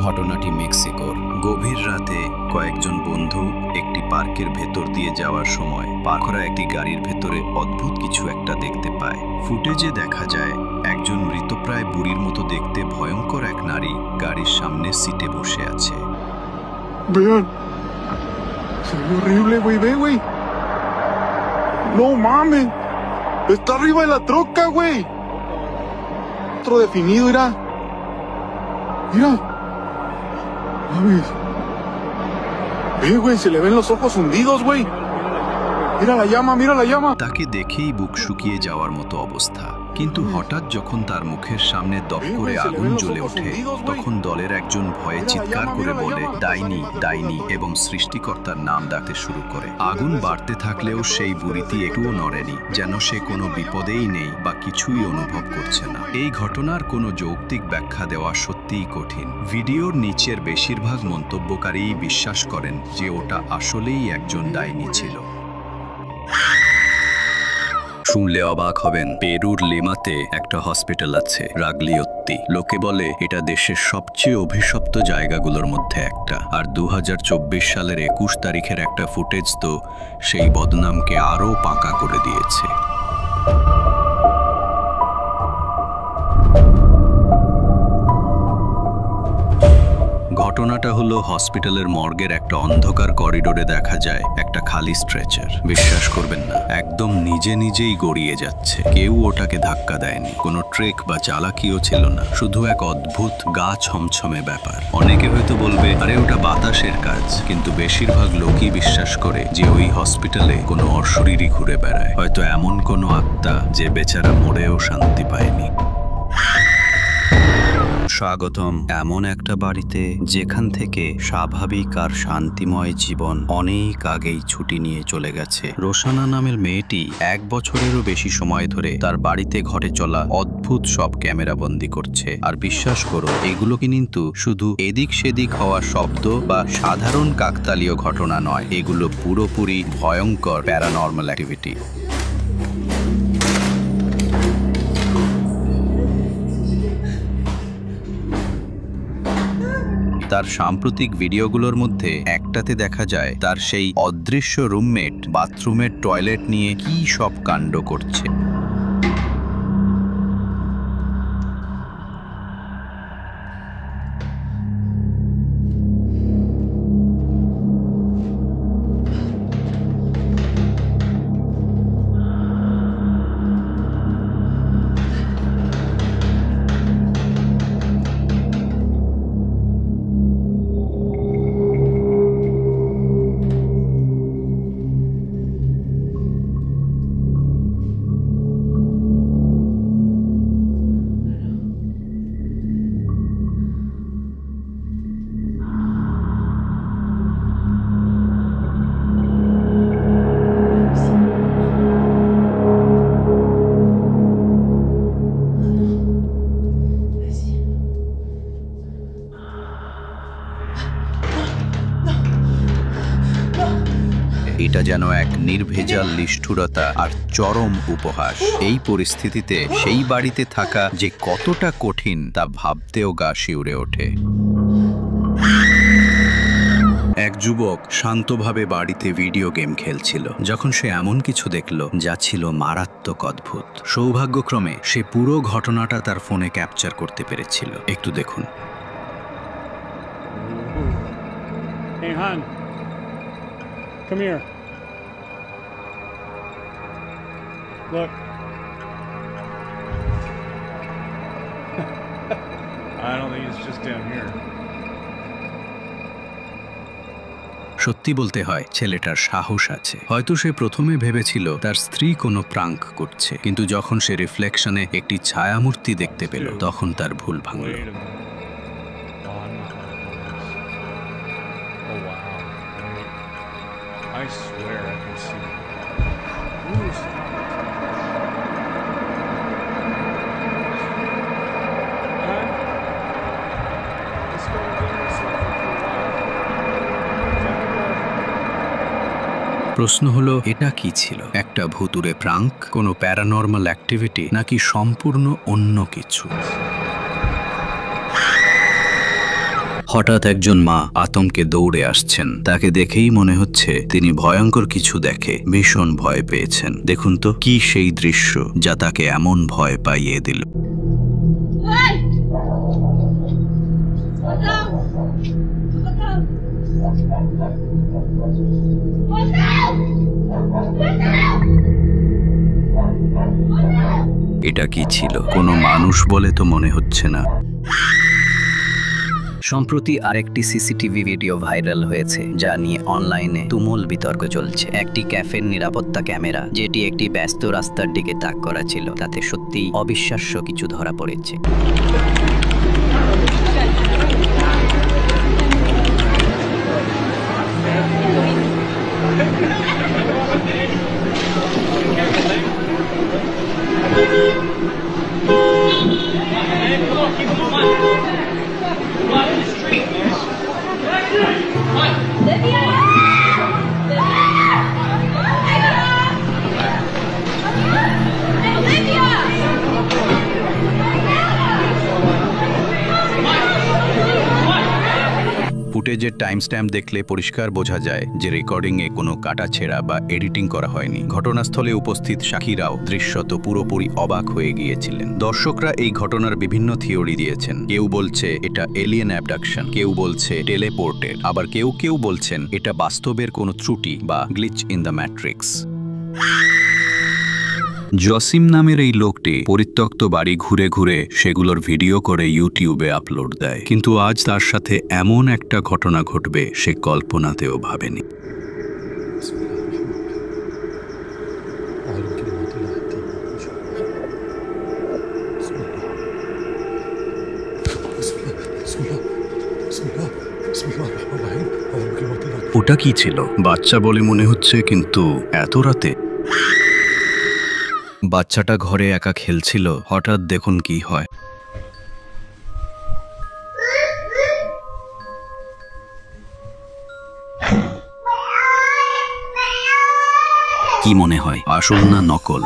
ঘটনাটি মেক্সিকোর। গভীর রাতে কয়েকজন বন্ধু একটি পার্কের ভেতর দিয়ে যাওয়ার সময় পার করা একটি গাড়ির ভেতরে অদ্ভুত কিছু একটা দেখতে পায়। ফুটেজে দেখা যায় একজন মৃতপ্রায় বুড়ির মতো দেখতে ভয়ঙ্কর এক নারী গাড়ির সামনে সিটে বসে আছে। Vean, se ve horrible, güey, ve, güey. No mames, está arriba de la troca, güey. Otro definido, mira. Mira. Mames. Ve, güey, se le ven los ojos hundidos, güey. Mira la llama, mira la llama. তাকে দেখেই বুক শুকিয়ে যাওয়ার মতো অবস্থা। কিন্তু হঠাৎ যখন তার মুখের সামনে দপ করে আগুন জ্বলে ওঠে, তখন দলের একজন ভয়ে চিৎকার করে বলে ডাইনি ডাইনি এবং সৃষ্টিকর্তার নাম ডাকতে শুরু করে। আগুন বাড়তে থাকলেও সেই বুড়িটি একটুও নড়েনি, যেন সে কোনো বিপদেই নেই বা কিছুই অনুভব করছে না। এই ঘটনার কোনো যৌক্তিক ব্যাখ্যা দেওয়া সত্যিই কঠিন। ভিডিওর নিচের বেশিরভাগ মন্তব্যকারীই বিশ্বাস করেন যে ওটা আসলেই একজন ডাইনি ছিল। শুনলে অবাক হবেন, পেরুর লিমাতে একটা হসপিটাল আছে, রাগলিওত্তি। লোকে বলে এটা দেশের সবচেয়ে অভিশপ্ত জায়গাগুলোর মধ্যে একটা। আর 2024 সালের 21 তারিখের একটা ফুটেজ তো সেই বদনামকে আরও পাকা করে দিয়েছে। ঘটনাটা হলো হসপিটালের মর্গের একটা অন্ধকার করিডোরে দেখা যায় একটা খালি স্ট্রেচার। বিশ্বাস করবেন না, একদম নিজে নিজেই গড়িয়ে যাচ্ছে। কেউ ওটাকে ধাক্কা দেয়নি, কোনো ট্রেক বা চালাকিও ছিল না, শুধু এক অদ্ভুত গা ছমছমে ব্যাপার। অনেকে হয়তো বলবে আরে ওটা বাতাসের কাজ, কিন্তু বেশিরভাগ লোকই বিশ্বাস করে যে ওই হসপিটালে কোনো অশরীরী ঘুরে বেড়ায়, হয়তো এমন কোনো আত্মা যে বেচারা মরেও শান্তি পায়নি। স্বাগতম এমন একটা বাড়িতে যেখান থেকে স্বাভাবিক আর শান্তিময় জীবন অনেক আগেই ছুটি নিয়ে চলে গেছে। রোশানা নামের মেয়েটি 1 বছরেরও বেশি সময় ধরে তার বাড়িতে ঘটে চলা অদ্ভুত সব ক্যামেরা বন্দি করছে। আর বিশ্বাস করো, এগুলো কিন্তু শুধু এদিক সেদিক হওয়া শব্দ বা সাধারণ কাকতালীয় ঘটনা নয়, এগুলো পুরোপুরি ভয়ঙ্কর প্যারানর্মাল অ্যাক্টিভিটি। তার সাম্প্রতিক ভিডিওগুলোর মধ্যে একটাতে দেখা যায় তার সেই অদৃশ্য রুমমেট বাথরুমের টয়লেট নিয়ে কি সব কাণ্ড করছে। এটা যেন এক নির্ভেজাল নিষ্ঠুরতা আর চরম উপহাস। এই পরিস্থিতিতে সেই বাড়িতে থাকা যে কতটা কঠিন তা ভাবতেও গা শিউরে ওঠে। এক যুবক শান্তভাবে বাড়িতে ভিডিও গেম খেলছিল যখন সে এমন কিছু দেখল যা ছিল মারাত্মক অদ্ভুত। সৌভাগ্যক্রমে সে পুরো ঘটনাটা তার ফোনে ক্যাপচার করতে পেরেছিল। একটু দেখুন। Hey, hon. Come here. Look. I don't think it's just down here. সত্যি বলতে হয়, ছেলেটার সাহস আছে। হয়তো সে প্রথমে ভেবেছিল তার স্ত্রী কোনো প্রাঙ্ক করছে, কিন্তু যখন সে রিফ্লেকশনে একটি ছায়ামূর্তি দেখতে পেল তখন তার ভুল ভাঙল। Wait a minute. Oh, wow. I swear I can see. Who's প্রশ্ন হলো, এটা কি ছিল? একটা ভুতুড়ে প্রাঙ্ক, কোনো প্যারানর্মাল অ্যাক্টিভিটি, নাকি সম্পূর্ণ অন্য কিছু? হঠাৎ একজন মা আতঙ্কে দৌড়ে আসছেন। তাকে দেখেই মনে হচ্ছে তিনি ভয়ঙ্কর কিছু দেখে ভীষণ ভয় পেয়েছেন। দেখুন তো কি সেই দৃশ্য যা তাকে এমন ভয় পাইয়ে দিল। এটা কি ছিল? কোনো মানুষ বলে তো মনে হচ্ছে না। সম্প্রতি আরেকটি সিসিটিভি ভিডিও ভাইরাল হয়েছে, যা নিয়ে অনলাইনে তুমুল বিতর্ক চলছে। একটি ক্যাফের নিরাপত্তা ক্যামেরা, যেটি একটি ব্যস্ত রাস্তার দিকে তাক করা ছিল, তাতে সত্যি অবিশ্বাস্য কিছু ধরা পড়েছে। ফুটেজের টাইম স্ট্যাম্প দেখলে পরিষ্কার বোঝা যায় যে রেকর্ডিংয়ে কোনো কাটাছেঁড়া বা এডিটিং করা হয়নি। ঘটনাস্থলে উপস্থিত সাক্ষীরাও দৃশ্যত পুরোপুরি অবাক হয়ে গিয়েছিলেন। দর্শকরা এই ঘটনার বিভিন্ন থিওরি দিয়েছেন। কেউ বলছে এটা এলিয়েন অ্যাবডাকশন, কেউ বলছে টেলিপোর্টেড, আবার কেউ কেউ বলছেন এটা বাস্তবের কোনো ত্রুটি বা glitch in the matrix. Jasim নামের এই লোকটি পরিত্যক্ত বাড়ি ঘুরে ঘুরে সেগুলোর ভিডিও করে ইউটিউবে আপলোড দেয়, কিন্তু আজ তার সাথে এমন একটা ঘটনা ঘটবে সে কল্পনাতেও ভাবেনি। ওটা কি ছিল? বাচ্চা বলে মনে হচ্ছে, কিন্তু এত রাতে? বাচ্চাটা ঘরে একা খেলছিল, হঠাৎ দেখুন কি হয়। কি মনে হয়, আসল না নকল?